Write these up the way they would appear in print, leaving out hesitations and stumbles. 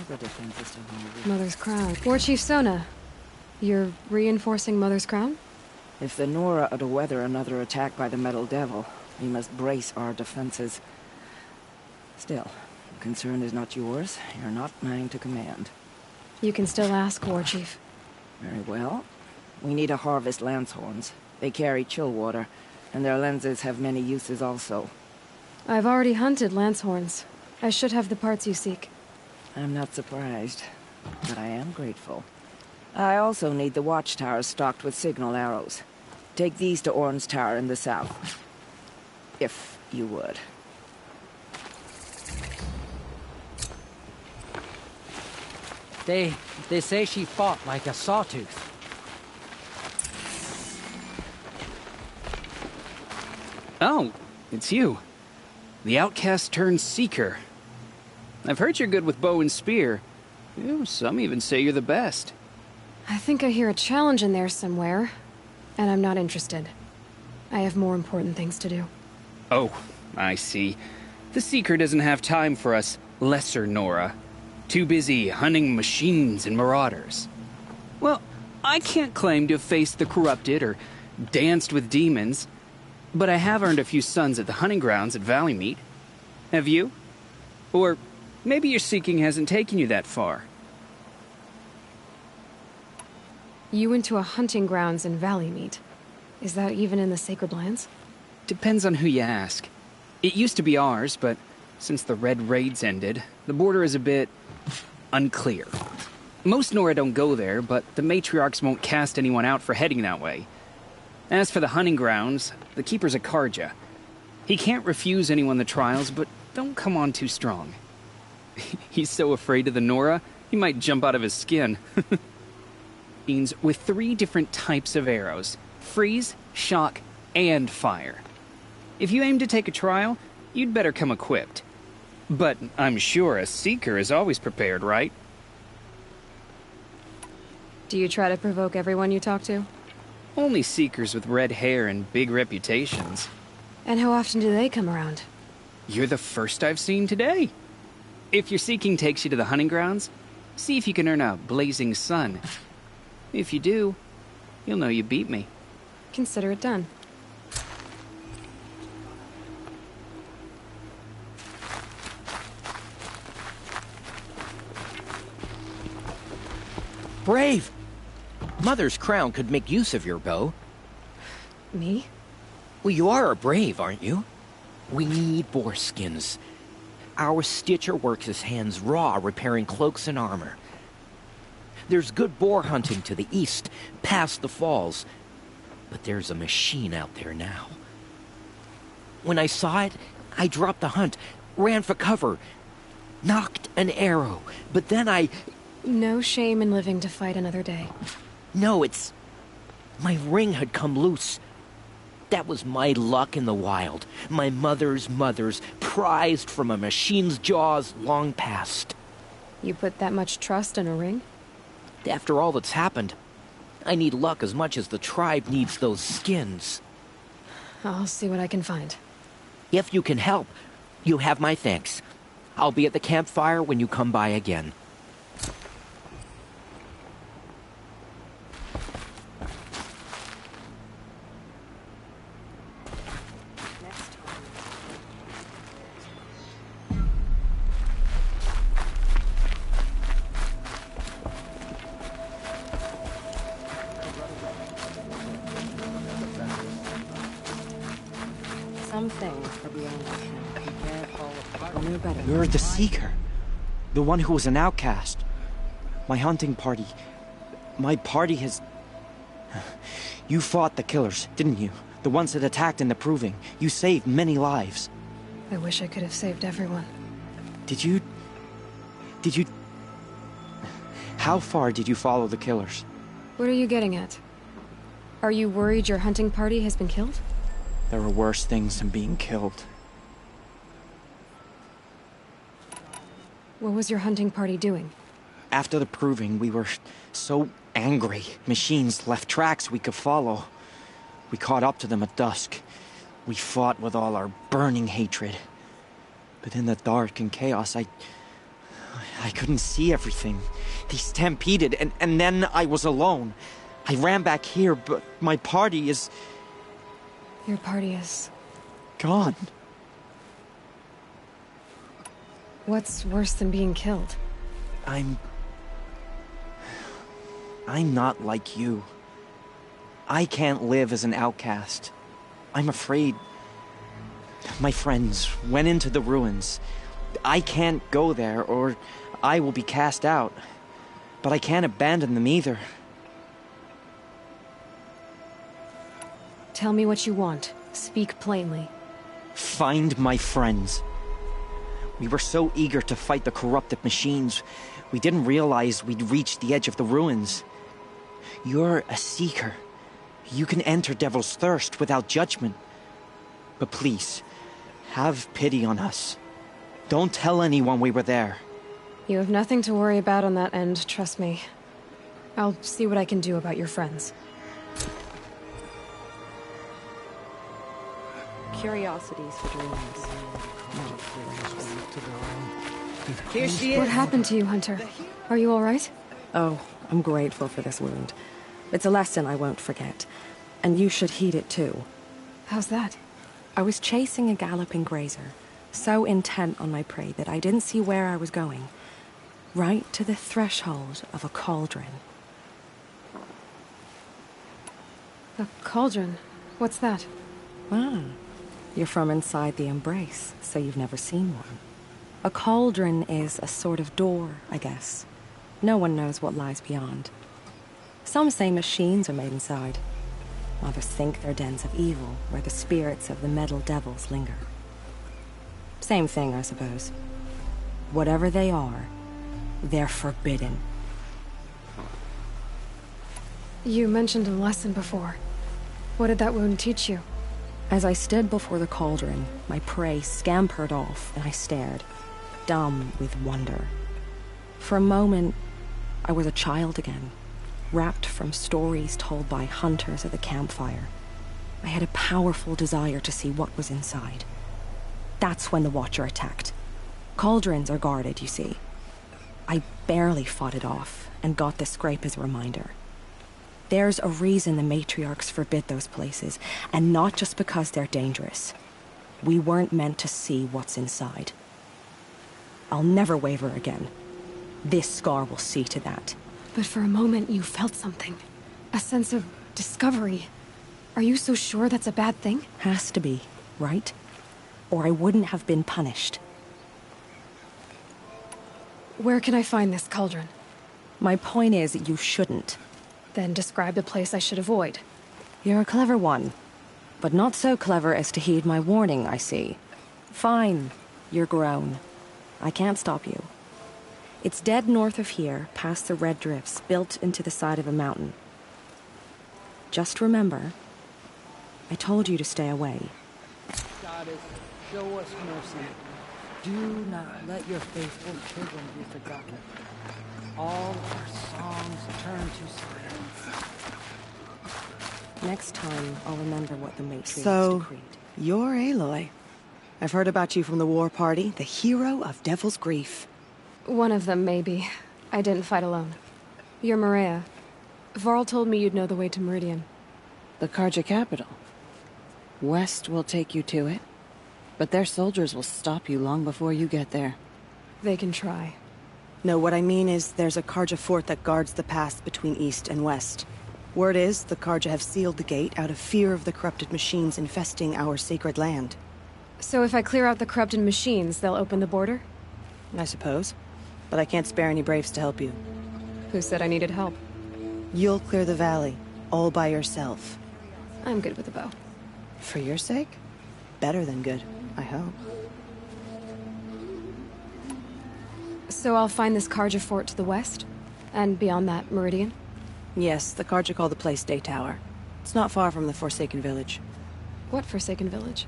the defenses to hold. Mother's Crown. War Chief Sona, you're reinforcing Mother's Crown? If the Nora are to weather another attack by the Metal Devil, we must brace our defenses. Still, the concern is not yours. You're not mine to command. You can still ask, War Chief. Very well. We need to harvest lance horns. They carry chill water, and their lenses have many uses also. I've already hunted lance horns. I should have the parts you seek. I'm not surprised, but I am grateful. I also need the watchtowers stocked with signal arrows. Take these to Orn's Tower in the south. If you would. They say she fought like a sawtooth. Oh, it's you. The outcast turned seeker. I've heard you're good with bow and spear. Some even say you're the best. I think I hear a challenge in there somewhere, and I'm not interested. I have more important things to do. Oh, I see. The seeker doesn't have time for us lesser Nora. Too busy hunting machines and marauders. Well, I can't claim to have faced the corrupted or danced with demons, but I have earned a few sons at the hunting grounds at Valleymeet. Have you? Or maybe your seeking hasn't taken you that far. You went to a hunting grounds in Valleymeet. Is that even in the Sacred Lands? Depends on who you ask. It used to be ours, but since the Red Raids ended, the border is a bit unclear. Most Nora don't go there, but the matriarchs won't cast anyone out for heading that way. As for the hunting grounds, the keeper's a Karja. He can't refuse anyone the trials, but don't come on too strong. He's so afraid of the Nora, he might jump out of his skin. Means with 3 different types of arrows: freeze, shock, and fire. If you aim to take a trial, you'd better come equipped. But I'm sure a seeker is always prepared, right? Do you try to provoke everyone you talk to? Only seekers with red hair and big reputations. And how often do they come around? You're the first I've seen today. If your seeking takes you to the hunting grounds, see if you can earn a blazing sun. If you do, you'll know you beat me. Consider it done. Brave! Mother's Crown could make use of your bow. Me? Well, you are a brave, aren't you? We need boar skins. Our stitcher works his hands raw repairing cloaks and armor. There's good boar hunting to the east, past the falls. But there's a machine out there now. When I saw it, I dropped the hunt, ran for cover, knocked an arrow, but then I... No shame in living to fight another day. No, it's... My ring had come loose. That was my luck in the wild. My mother's prized from a machine's jaws long past. You put that much trust in a ring? After all that's happened, I need luck as much as the tribe needs those skins. I'll see what I can find. If you can help, you have my thanks. I'll be at the campfire when you come by again. Some things are beyond our ken. We can't fall apart. We knew better. You're the Seeker. The one who was an outcast. My hunting party. My party has... You fought the killers, didn't you? The ones that attacked in the Proving. You saved many lives. I wish I could have saved everyone. Did you... How far did you follow the killers? What are you getting at? Are you worried your hunting party has been killed? There are worse things than being killed. What was your hunting party doing? After the Proving, we were so angry. Machines left tracks we could follow. We caught up to them at dusk. We fought with all our burning hatred. But in the dark and chaos, I I couldn't see everything. They stampeded, and then I was alone. I ran back here, but my party is... Your party is... gone. What's worse than being killed? I'm not like you. I can't live as an outcast. I'm afraid. My friends went into the ruins. I can't go there, or I will be cast out. But I can't abandon them either. Tell me what you want. Speak plainly. Find my friends. We were so eager to fight the corrupted machines, we didn't realize we'd reached the edge of the ruins. You're a seeker. You can enter Devil's Thirst without judgment. But please, have pity on us. Don't tell anyone we were there. You have nothing to worry about on that end, trust me. I'll see what I can do about your friends. Curiosities for dreams. Here she is. What happened to you, Hunter? Are you all right? Oh, I'm grateful for this wound. It's a lesson I won't forget. And you should heed it too. How's that? I was chasing a galloping grazer, so intent on my prey that I didn't see where I was going. Right to the threshold of a cauldron. A cauldron? What's that? Ah, you're from inside the Embrace, so you've never seen one. A cauldron is a sort of door, I guess. No one knows what lies beyond. Some say machines are made inside. Others think they're dens of evil, where the spirits of the metal devils linger. Same thing, I suppose. Whatever they are, they're forbidden. You mentioned a lesson before. What did that wound teach you? As I stood before the cauldron, my prey scampered off, and I stared, dumb with wonder. For a moment, I was a child again, wrapped from stories told by hunters at the campfire. I had a powerful desire to see what was inside. That's when the Watcher attacked. Cauldrons are guarded, you see. I barely fought it off, and got this scrape as a reminder. There's a reason the matriarchs forbid those places, and not just because they're dangerous. We weren't meant to see what's inside. I'll never waver again. This scar will see to that. But for a moment you felt something. A sense of discovery. Are you so sure that's a bad thing? Has to be, right? Or I wouldn't have been punished. Where can I find this cauldron? My point is, you shouldn't. Then describe the place I should avoid. You're a clever one. But not so clever as to heed my warning, I see. Fine. You're grown. I can't stop you. It's dead north of here, past the red drifts, built into the side of a mountain. Just remember, I told you to stay away. Goddess, show us mercy. Do not let your faithful children be forgotten. All our songs turn to silence. Next time, I'll remember what the matriarchs So, decreed. you're Aloy. I've heard about you from the war party, the hero of Devil's Grief. One of them, maybe. I didn't fight alone. You're Marea. Varl told me you'd know the way to Meridian. The Carja capital. West will take you to it, but their soldiers will stop you long before you get there. They can try. No, what I mean is there's a Carja fort that guards the pass between east and west. Word is, the Carja have sealed the gate out of fear of the corrupted machines infesting our sacred land. So if I clear out the corrupted machines, they'll open the border? I suppose. But I can't spare any braves to help you. Who said I needed help? You'll clear the valley, all by yourself. I'm good with a bow. For your sake? Better than good, I hope. So I'll find this Carja fort to the west? And beyond that, Meridian? Yes, the Carja call the place Day Tower. It's not far from the Forsaken Village. What Forsaken Village?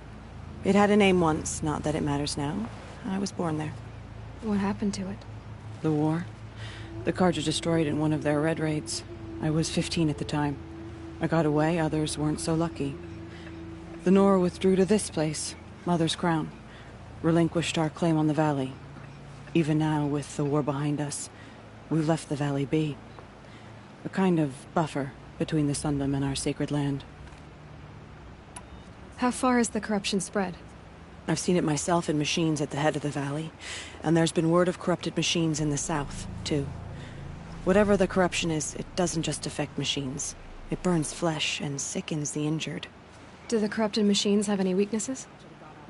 It had a name once, not that it matters now. I was born there. What happened to it? The war. The Carja destroyed in one of their red raids. I was 15 at the time. I got away, others weren't so lucky. The Nora withdrew to this place, Mother's Crown. Relinquished our claim on the valley. Even now, with the war behind us, we've left the valley be. A kind of buffer between the Sundom and our sacred land. How far has the corruption spread? I've seen it myself in machines at the head of the valley, and there's been word of corrupted machines in the south, too. Whatever the corruption is, it doesn't just affect machines. It burns flesh and sickens the injured. Do the corrupted machines have any weaknesses?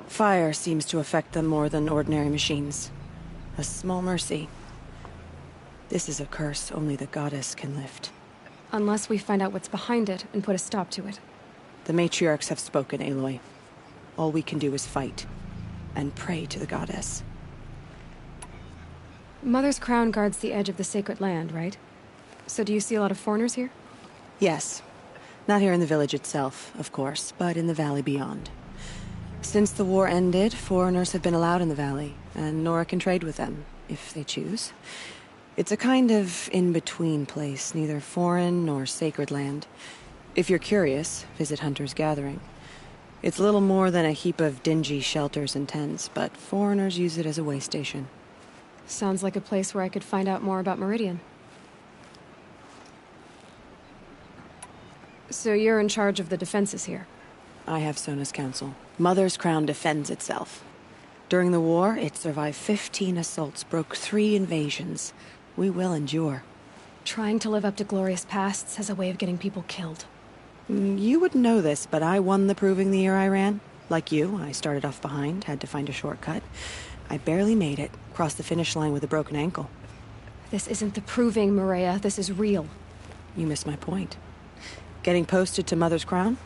Fire seems to affect them more than ordinary machines. A small mercy. This is a curse only the goddess can lift. Unless we find out what's behind it and put a stop to it. The matriarchs have spoken, Aloy. All we can do is fight. And pray to the goddess. Mother's crown guards the edge of the sacred land, right? So do you see a lot of foreigners here? Yes. Not here in the village itself, of course, but in the valley beyond. Since the war ended, foreigners have been allowed in the valley, and Nora can trade with them, if they choose. It's a kind of in-between place, neither foreign nor sacred land. If you're curious, visit Hunter's Gathering. It's little more than a heap of dingy shelters and tents, but foreigners use it as a way station. Sounds like a place where I could find out more about Meridian. So you're in charge of the defenses here? I have Sona's counsel. Mother's crown defends itself. During the war, it survived 15 assaults, broke 3 invasions. We will endure. Trying to live up to glorious pasts has a way of getting people killed. You wouldn't know this, but I won the proving the year I ran. Like you, I started off behind, had to find a shortcut. I barely made it, crossed the finish line with a broken ankle. This isn't the proving, Marea. This is real. You missed my point. Getting posted to Mother's crown?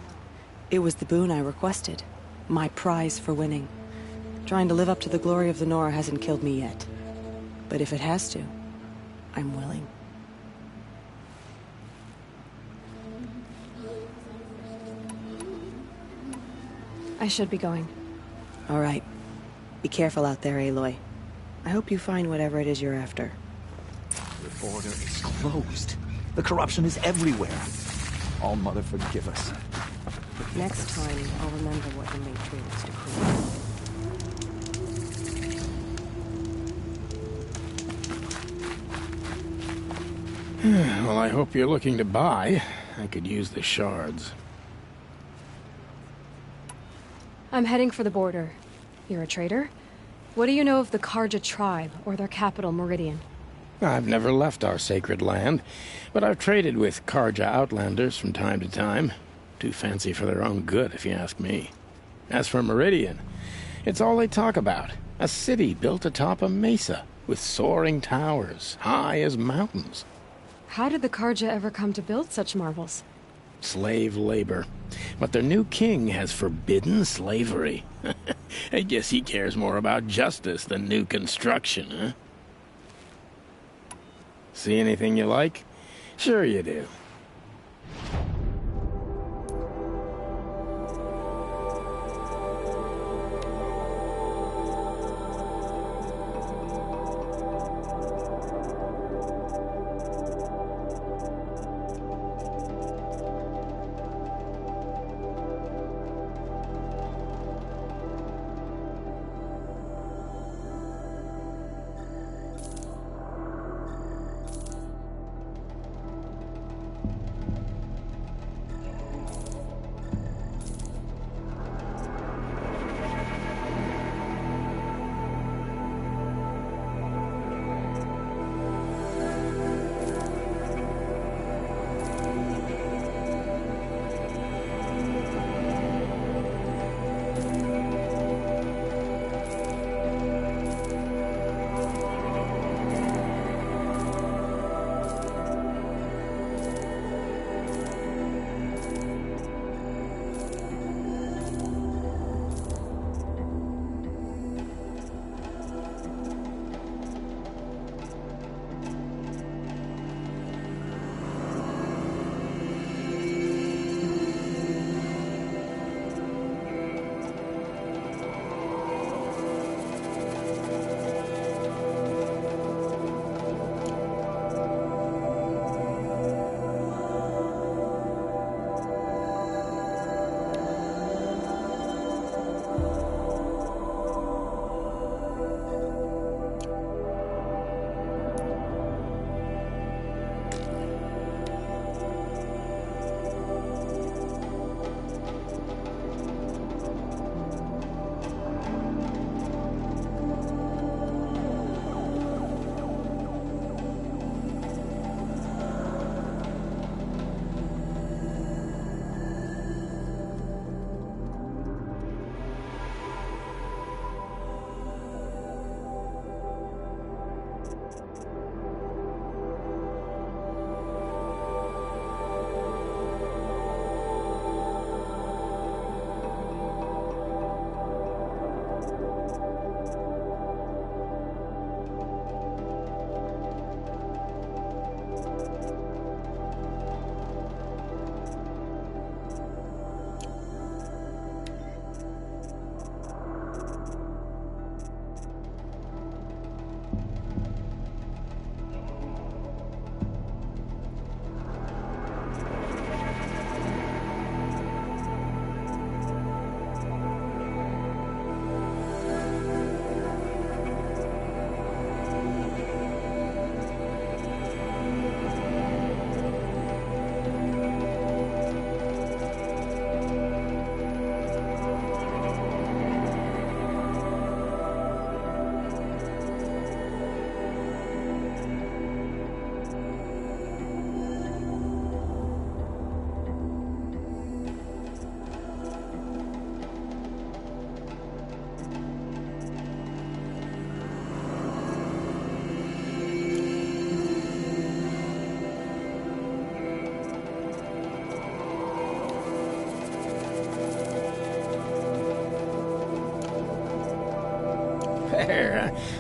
It was the boon I requested. My prize for winning. Trying to live up to the glory of the Nora hasn't killed me yet. But if it has to, I'm willing. I should be going. All right. Be careful out there, Aloy. I hope you find whatever it is you're after. The border is closed. The corruption is everywhere. All Mother forgive us. Next time, I'll remember what the matriarchs decreed. Well, I hope you're looking to buy. I could use the shards. I'm heading for the border. You're a trader? What do you know of the Karja tribe, or their capital, Meridian? I've never left our sacred land, but I've traded with Karja outlanders from time to time. Too fancy for their own good, if you ask me. As for Meridian, it's all they talk about. A city built atop a mesa, with soaring towers, high as mountains. How did the Karja ever come to build such marvels? Slave labor. But their new king has forbidden slavery. I guess he cares more about justice than new construction, huh? See anything you like? Sure you do.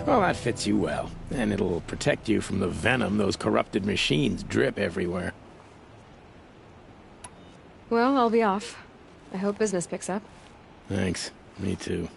Well, that fits you well, and it'll protect you from the venom those corrupted machines drip everywhere. Well, I'll be off. I hope business picks up. Thanks. Me too.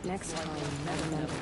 Next time, never know.